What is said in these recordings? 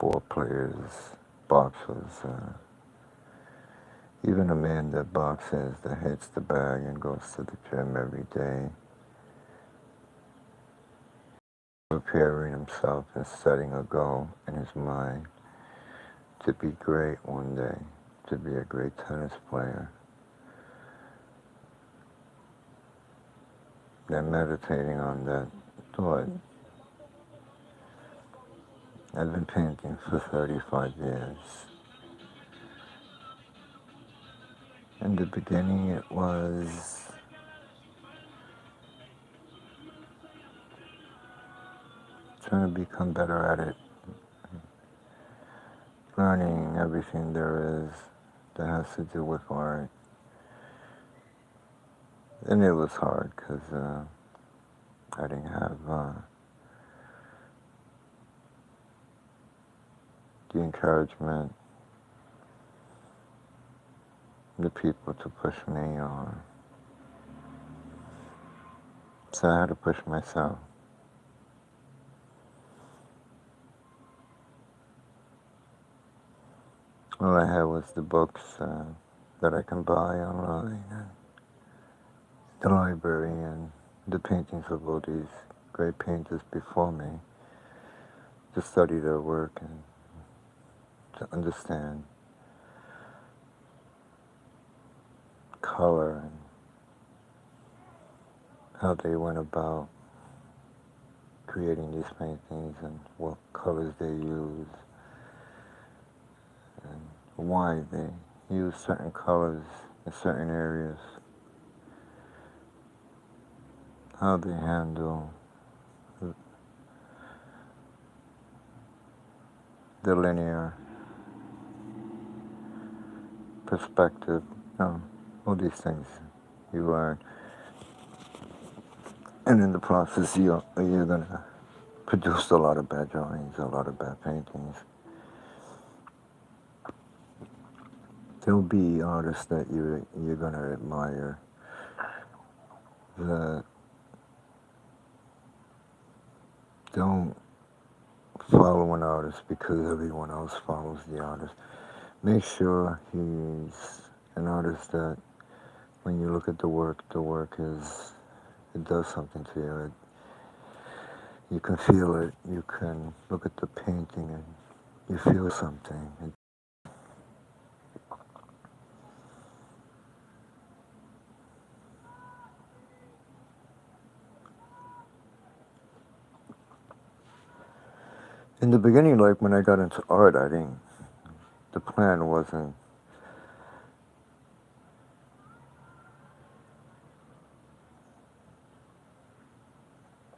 ball players, boxers, even a man that boxes, that hits the bag and goes to the gym every day, preparing himself and setting a goal in his mind to be great one day, to be a great tennis player. Then meditating on that thought. I've been painting for 35 years. In the beginning it was trying to become better at it, learning everything there is that has to do with art. And it was hard because I didn't have the encouragement, the people to push me on. So I had to push myself. All I had was the books that I can buy online, and the library, and the paintings of all these great painters before me, to study their work and to understand color and how they went about creating these paintings and what colors they use and why they use certain colors in certain areas, how they handle the linear perspective, all these things you learn. And in the process, you're going to produce a lot of bad drawings, a lot of bad paintings. There'll be artists that you're going to admire that don't follow an artist because everyone else follows the artist. Make sure he's an artist that when you look at the work it does something to you. You can feel it. You can look at the painting and you feel something. In the beginning, like when I got into art, the plan wasn't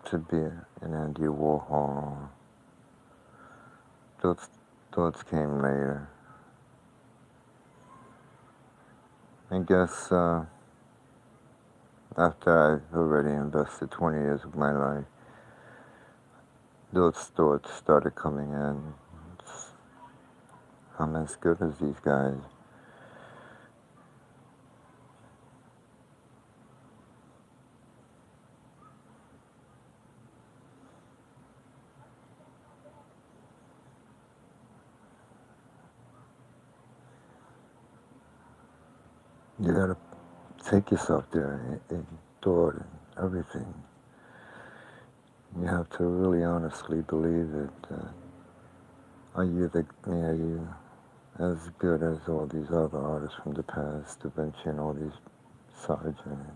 to be an Andy Warhol. Those thoughts came later. I guess after I've already invested 20 years of my life, those thoughts started coming in. I'm as good as these guys. You gotta take yourself there in thought and everything. You have to really honestly believe it. Are you as good as all these other artists from the past, Da Vinci and all these Sargent and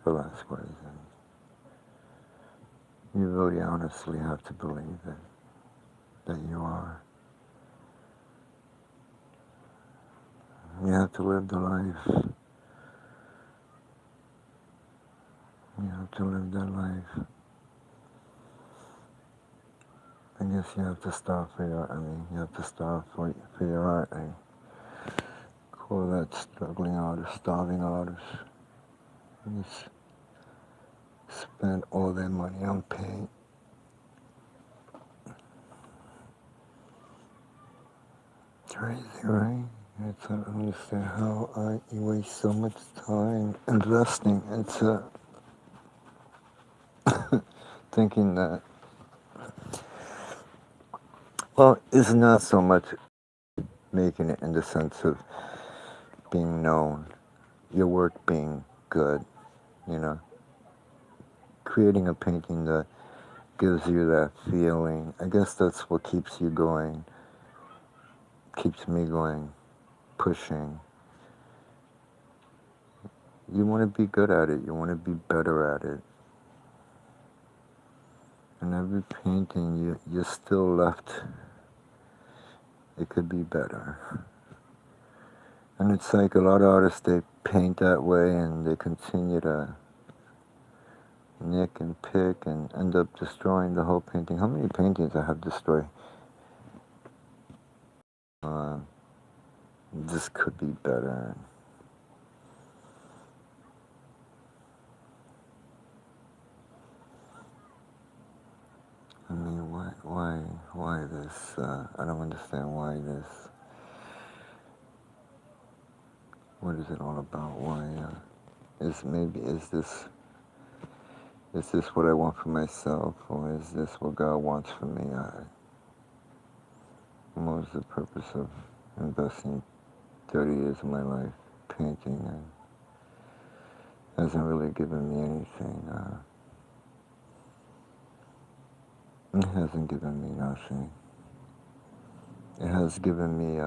Velasquez? And you really honestly have to believe that you are. You have to live the life. You have to live that life. I guess you have to starve for you have to starve for your art. I call that struggling artist, starving artist. You spend all their money on paint. Crazy, right? I don't understand how I waste so much time investing into thinking that Well, it's not so much making it in the sense of being known, your work being good, you know, creating a painting that gives you that feeling. I guess that's what keeps you going, keeps me going, pushing. You want to be good at it, you want to be better at it. And every painting, you're still left, it could be better. And it's like a lot of artists, they paint that way and they continue to nick and pick and end up destroying the whole painting. How many paintings I have destroyed? Uh, this could be better. I mean, why this? I don't understand why this. What is it all about? Why? Is this what I want for myself, or is this what God wants for me? What was the purpose of investing 30 years of my life painting and hasn't really given me anything? It hasn't given me nothing. It has given me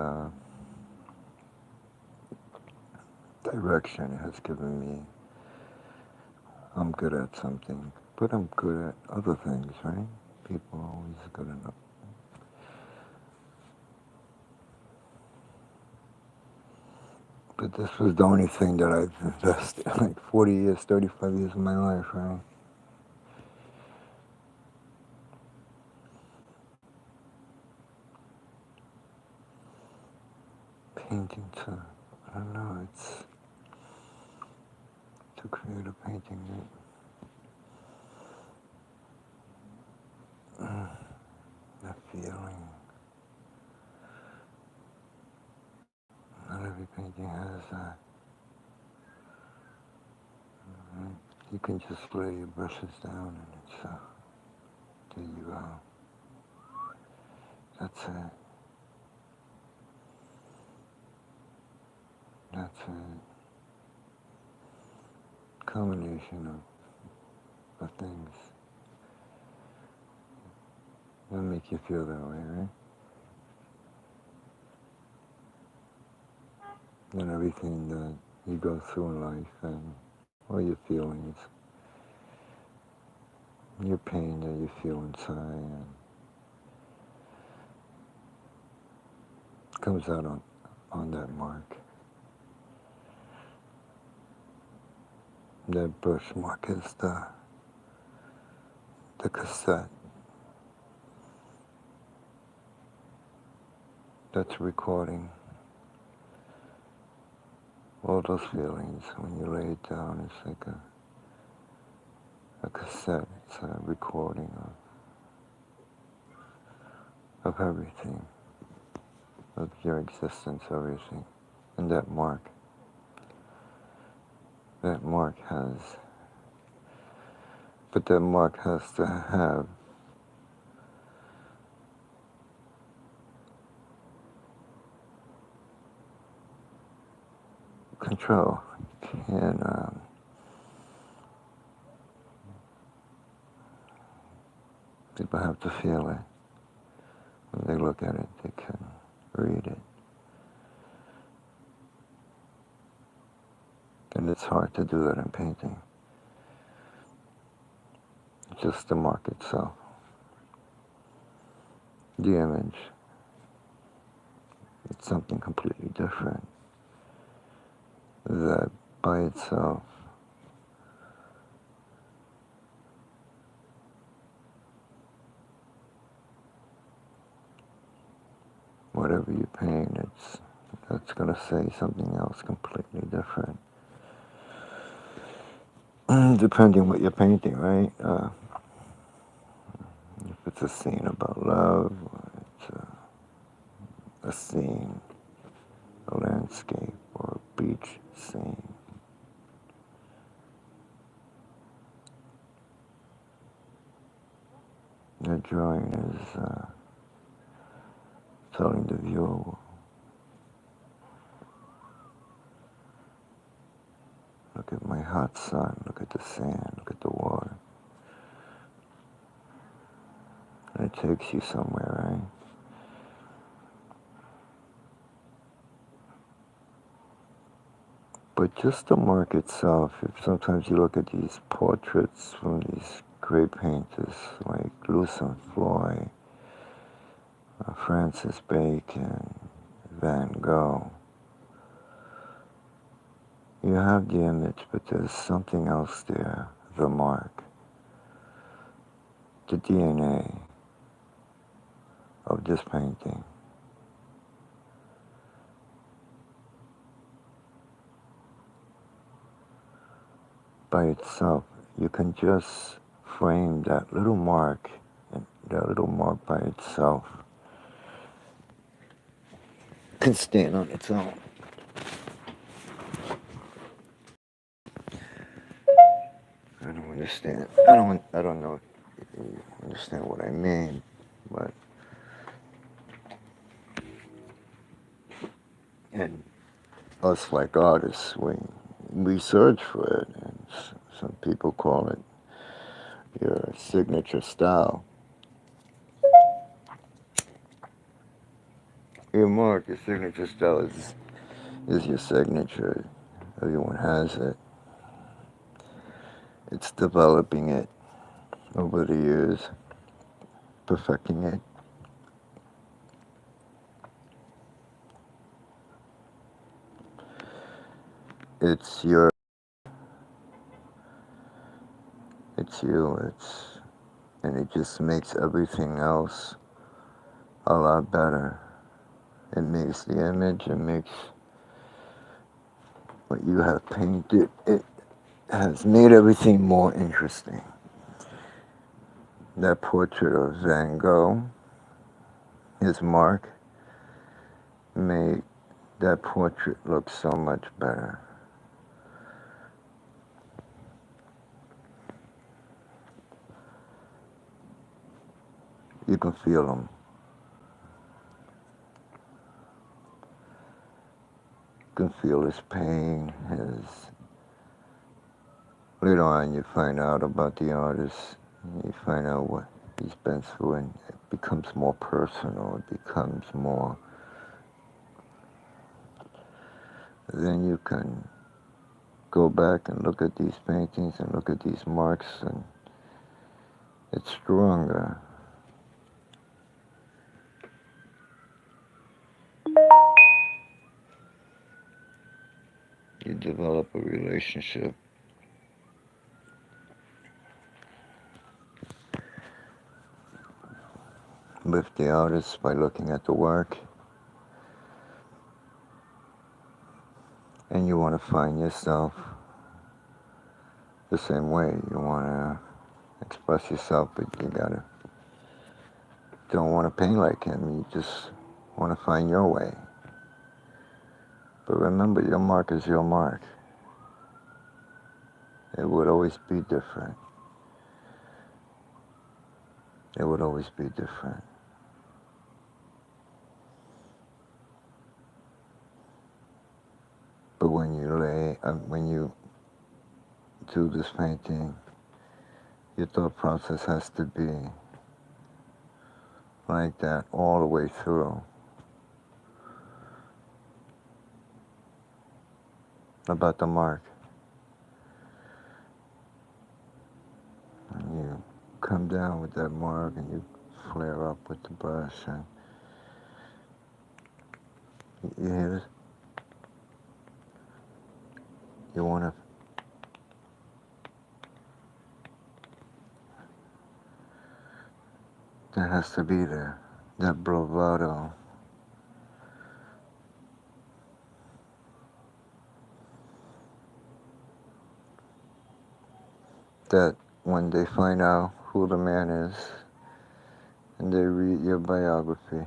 direction. It has given me, I'm good at something, but I'm good at other things, right? People are always good enough. But this was the only thing that I've invested like 40 years, 35 years of my life, right? Painting to, I don't know, it's to create a painting that feeling. Not every painting has that. Right? You can just lay your brushes down and it's, there you go. That's it. That's a combination of things that make you feel that way, right? And everything that you go through in life and all your feelings, your pain that you feel inside, and comes out on that mark. That brush mark is the cassette that's recording all those feelings. When you lay it down, it's like a cassette. It's a recording of everything, of your existence, everything. And that mark has, but that mark has to have control. And people have to feel it. When they look at it, they can read it. And it's hard to do that in painting. Just the mark itself. The image, it's something completely different. That by itself, whatever you paint, that's going to say something else completely different. Depending what you're painting, right? If it's a scene about love, or it's a scene, a landscape, or a beach scene. The drawing is telling the viewer, look at my hot sun, look at the sand, look at the water. And it takes you somewhere, right? But just the mark itself, if sometimes you look at these portraits from these great painters like Lucian Floyd, Francis Bacon, Van Gogh, you have the image, but there's something else there, the mark, the DNA of this painting. By itself, you can just frame that little mark, and that little mark by itself can stand on its own. I don't understand. I don't know if you understand what I mean, but and us like artists, we search for it, and some people call it your signature style. Your mark, your signature style is your signature. Everyone has it. It's developing it over the years, perfecting it. It's your, it's you, and it just makes everything else a lot better. It makes the image, it makes what you have painted, it has made everything more interesting. That portrait of Van Gogh, his mark, made that portrait look so much better. You can feel him. You can feel his pain, his... Later on, you find out about the artist, you find out what he's been through, and it becomes more personal, it becomes more... Then you can go back and look at these paintings and look at these marks, and it's stronger. You develop a relationship with the artist by looking at the work, and you want to find yourself the same way. You want to express yourself, but you don't want to paint like him. You just want to find your way. But remember, your mark is your mark. It would always be different. It would always be different. But when you do this painting, your thought process has to be like that all the way through. About the mark. And you come down with that mark and you flare up with the brush, and you hear this? You want to... That has to be there. That bravado. That when they find out who the man is and they read your biography,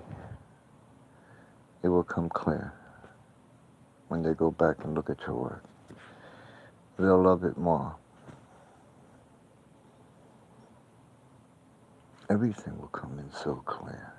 it will come clear when they go back and look at your work. They'll love it more. Everything will come in so clear.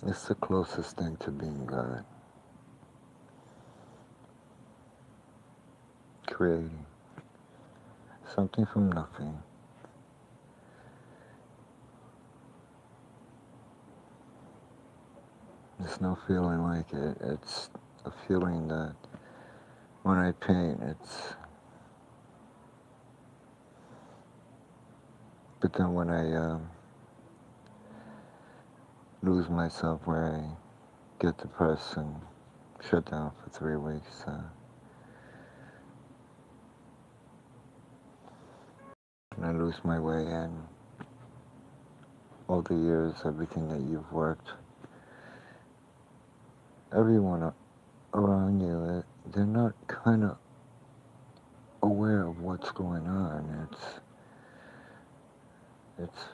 It's the closest thing to being God. Creating something from nothing. There's no feeling like it. It's a feeling that when I paint, but then when I lose myself, where I get depressed and shut down for 3 weeks, and I lose my way, and all the years, everything that you've worked, everyone around you, they're not kind of aware of what's going on. It's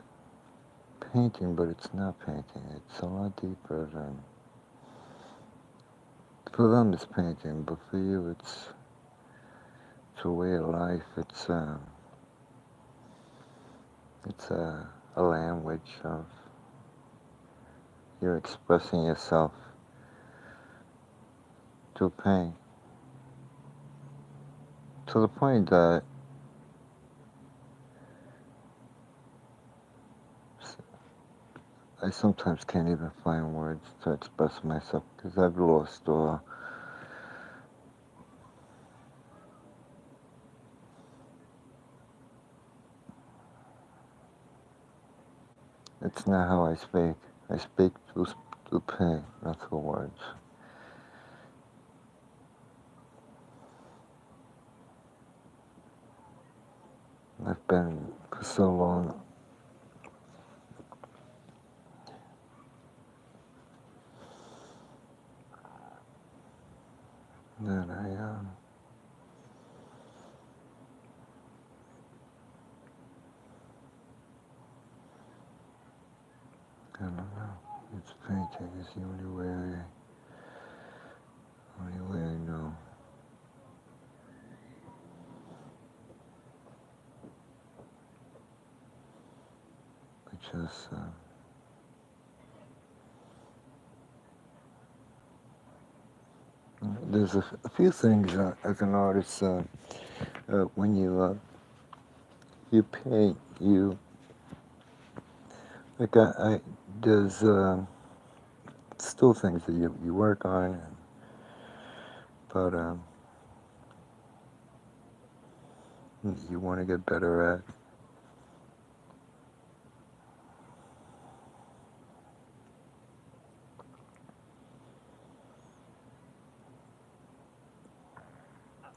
painting, but it's not painting. It's a lot deeper than, for them it's painting, but for you it's a way of life. It's a language of you're expressing yourself to paint, to the point that I sometimes can't even find words to express myself because I've lost all. It's not how I speak. I speak through pain, not through words. I've been for so long that I don't know. It's painting is the only way I know. I just, there's a few things as an artist, when you paint, like there's still things that you work on, but you want to get better at.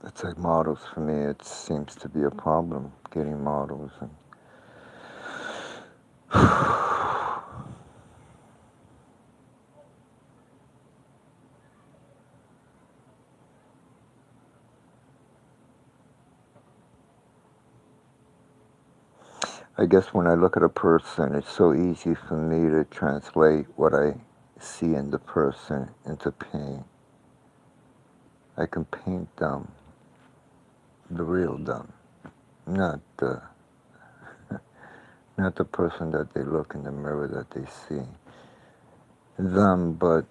It's like models for me. It seems to be a problem getting models, and I guess when I look at a person, it's so easy for me to translate what I see in the person into paint. I can paint them, the real them, not the not the person that they look in the mirror that they see. Them, but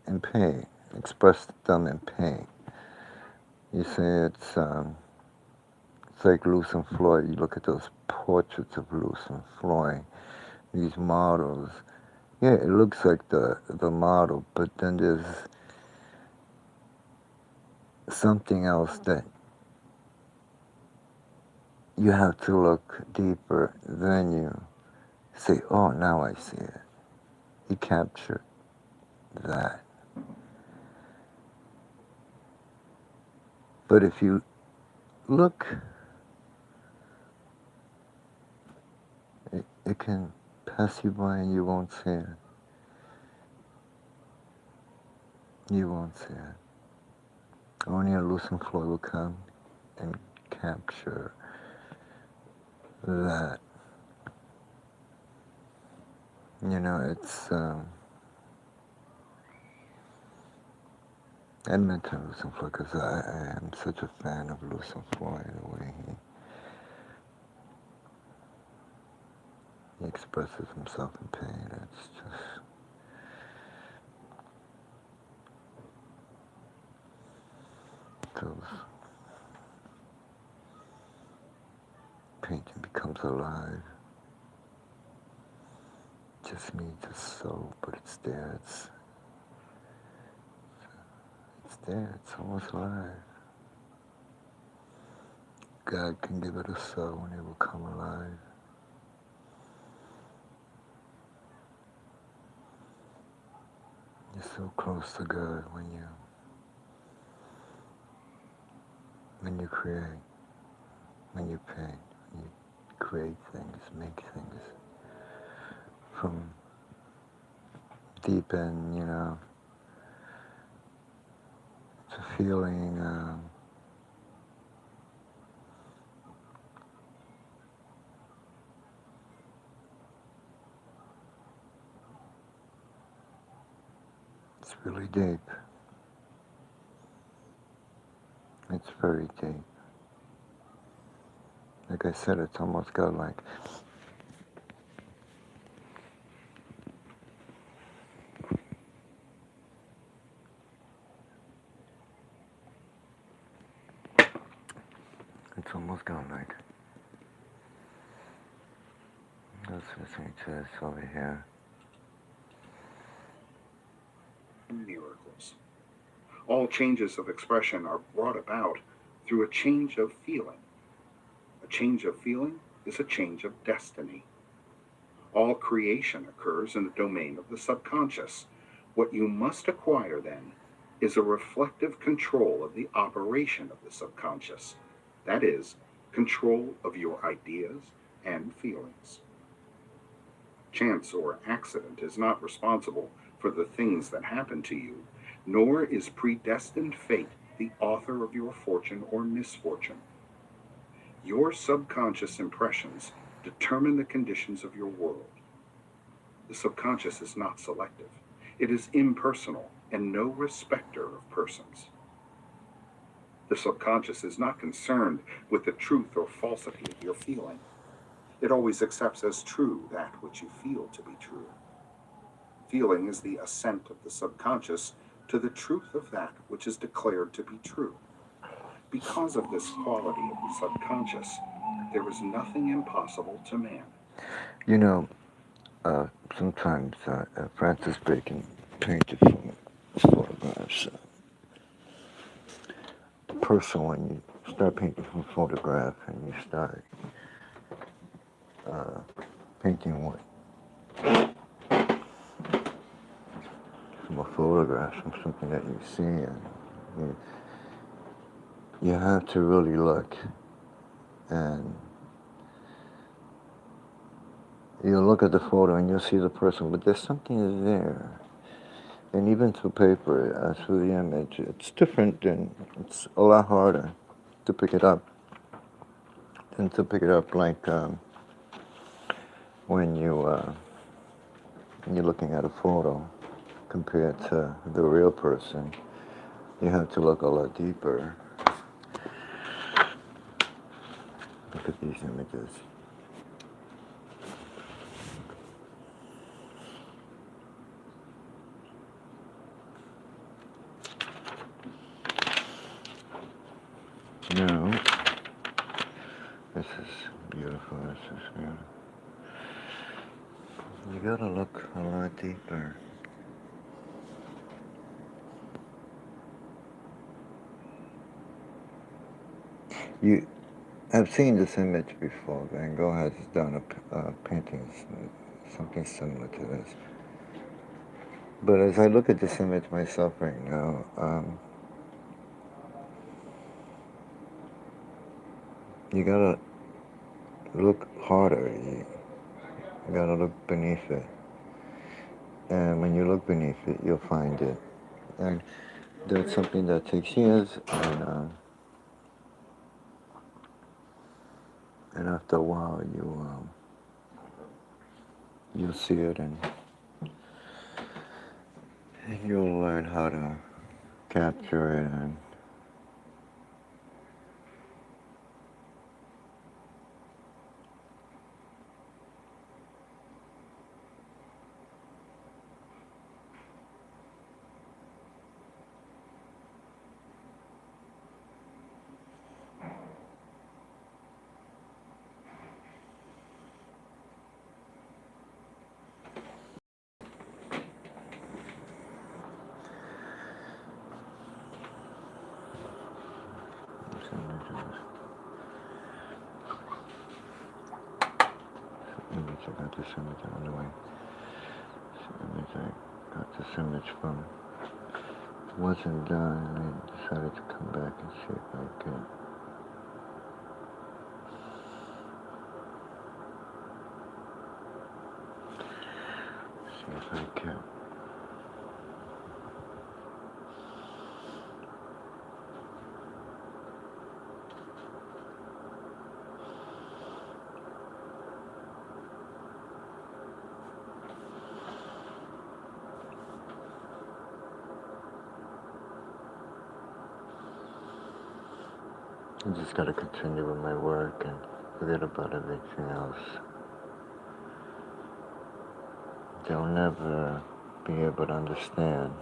in paint, express them in paint. You see, it's like Lucian Floyd. You look at those portraits of Lucian Floyd, these models. Yeah, it looks like the model, but then there's something else that you have to look deeper. Then you say, oh, now I see it. He captured that. But if you look, it can pass you by and you won't see it. You won't see it. Only a Lucian Floyd will come and capture that. You know, it's I mentioned Lucian Floyd because I am such a fan of Lucian Floyd, the way he expresses himself in pain. It's just those painting becomes alive. Just needs a soul, but it's there. It's there. It's almost alive. God can give it a soul and it will come alive. You're so close to God when you create, when you paint, when you create things, make things from deep in, to feeling. It's really deep. It's very deep. Like I said, it's almost godlike. It's almost godlike. Let's listen to this over here. Miracles. All changes of expression are brought about through a change of feeling. A change of feeling is a change of destiny. All creation occurs in the domain of the subconscious. What you must acquire, then, is a reflective control of the operation of the subconscious. That is, control of your ideas and feelings. Chance or accident is not responsible for the things that happen to you, nor is predestined fate the author of your fortune or misfortune. Your subconscious impressions determine the conditions of your world. The subconscious is not selective. It is impersonal and no respecter of persons. The subconscious is not concerned with the truth or falsity of your feeling. It always accepts as true that which you feel to be true. Feeling is the assent of the subconscious to the truth of that which is declared to be true. Because of this quality of the subconscious, there is nothing impossible to man. You know, sometimes Francis Bacon painted from photographs. Personal, when you start painting from photograph and you start painting what from a photograph, from something that you see, and you have to really look, and you'll look at the photo and you'll see the person, but there's something there. And even through paper, through the image, it's different, and it's a lot harder to pick it up than to pick it up like when you're looking at a photo compared to the real person. You have to look a lot deeper. Look at these images. Now, this is beautiful. This is beautiful. You gotta look a lot deeper. I've seen this image before. Van Gogh has done a painting, something similar to this. But as I look at this image myself right now, you gotta look harder. You gotta look beneath it. And when you look beneath it, you'll find it. And that's something that takes years, and after a while, you'll see it, and you'll learn how to capture it, and I got this image on the way. I got this image from. It wasn't done, and I decided to come back and see if I could. See if I can. I just gotta continue with my work and forget about everything else. They'll never be able to understand.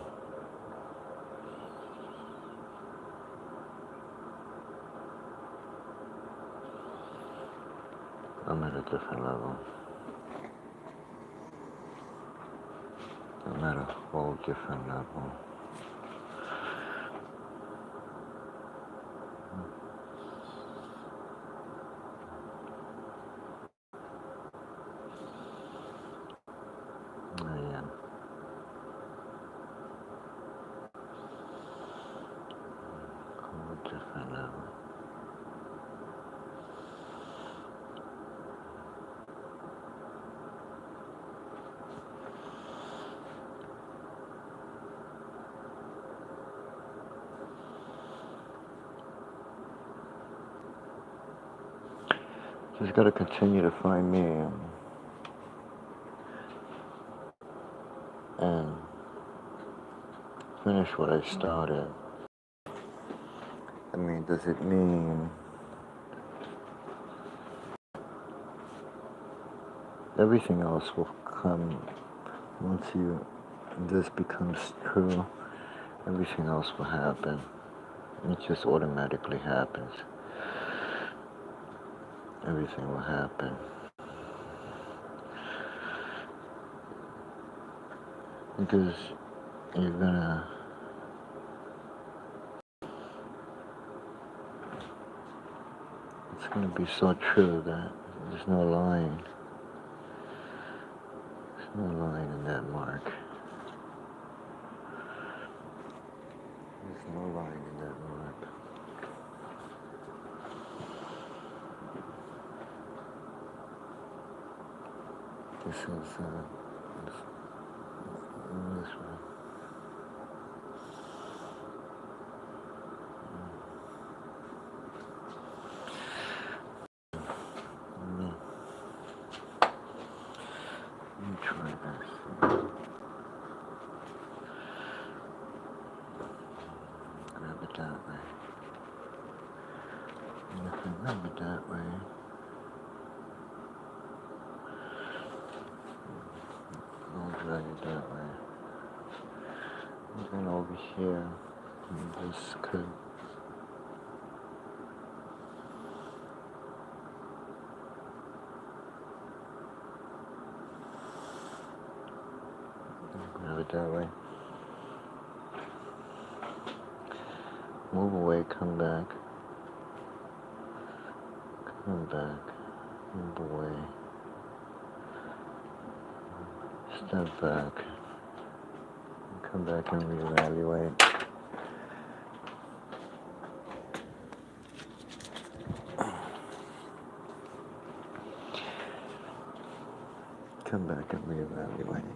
I'm at a different level. I'm at a whole different level. I am. Whole different level. Just gotta continue to find me and finish what I started. I mean, does it mean everything else will come once this becomes true? Everything else will happen. It just automatically happens. Everything will happen. Because you're gonna it's gonna be so true that there's no lying. There's no lying in that, Mark. There's no lying in that, Mark. This is this way. Let me try this. Grab it that way. And if I grab it that way, I'll drag it that way. And then over here, this could grab it that way. Move away, come back. Come back. Move away. Step back. Come back and reevaluate. Come back and reevaluate.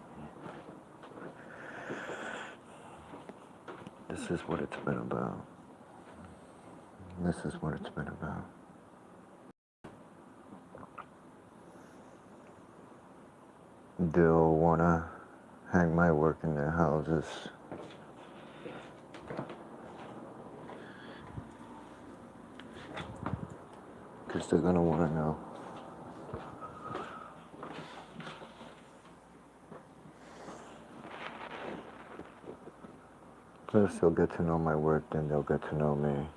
This is what it's been about. This is what it's been about. They'll wanna hang my work in their houses. Because they're gonna wanna know. First they'll get to know my work, then they'll get to know me.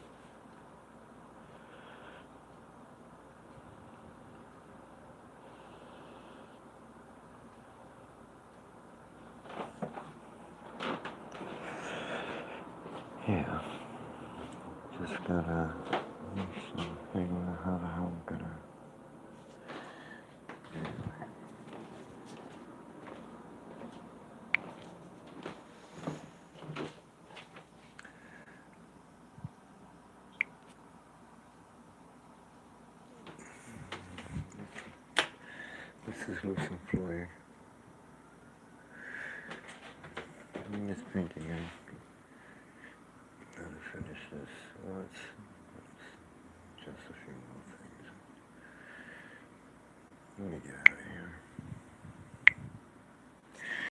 Yeah. Just gotta figure out how the hell I'm gonna This is Lucian Floyd. Let's paint again. Gotta finish this. Let's just a few more things. Let me get out of